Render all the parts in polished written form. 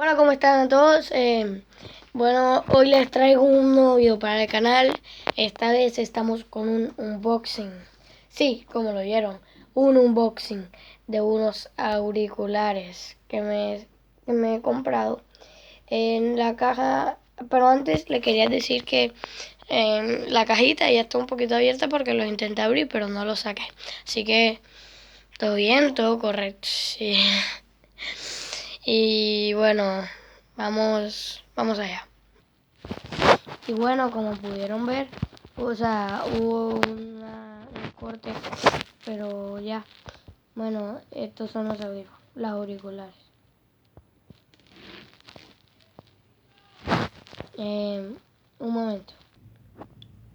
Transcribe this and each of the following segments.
Hola, ¿cómo están todos? Bueno, hoy les traigo un nuevo video para el canal. Esta vez estamos con un unboxing. Sí, como lo vieron, un unboxing de unos auriculares que me he comprado en la caja. Pero antes le quería decir que la cajita ya está un poquito abierta porque lo intenté abrir, pero no lo saqué. Así que todo bien, todo correcto. Sí. Y bueno, vamos allá. Y bueno, como pudieron ver, hubo un corte, pero ya. Bueno, estos son los auriculares. Un momento.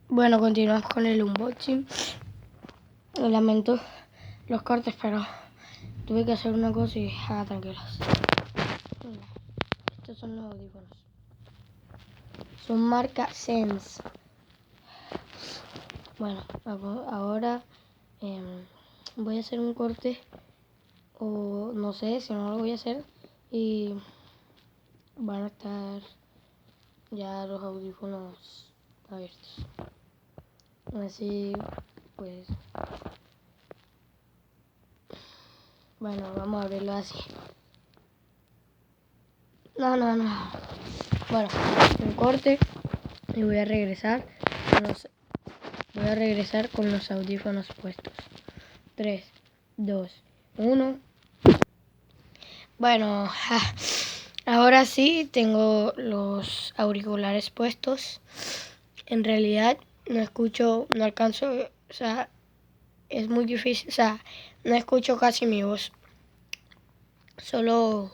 Bueno, continuamos con el unboxing. Lamento los cortes, pero tuve que hacer una cosa y tranquilos. Mira, estos son los audífonos. Son marca Sense. Bueno, ahora voy a hacer un corte, o no sé si no lo voy a hacer, y van a estar ya los audífonos abiertos. Así pues, bueno, vamos a abrirlo así. No. Bueno, un corte y voy a regresar con los audífonos puestos. 3, 2, 1. Bueno, ahora sí tengo los auriculares puestos. En realidad no alcanzo, o sea, es muy difícil, o sea, no escucho casi mi voz. Solo,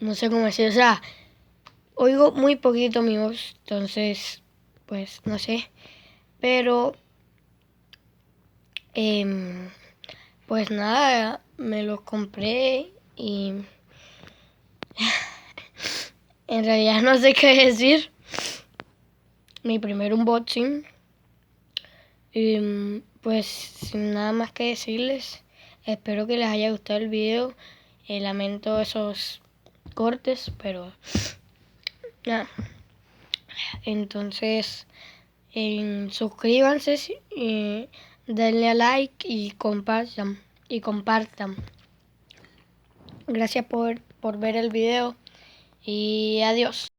no sé cómo decir, o sea, oigo muy poquito mi voz, entonces, pues, no sé. Pero, pues nada, me los compré y en realidad no sé qué decir. Mi primer unboxing. Pues sin nada más que decirles, espero que les haya gustado el video. Lamento esos cortes, pero nada. Entonces, suscríbanse, denle a like y compartan. Gracias por ver el video y adiós.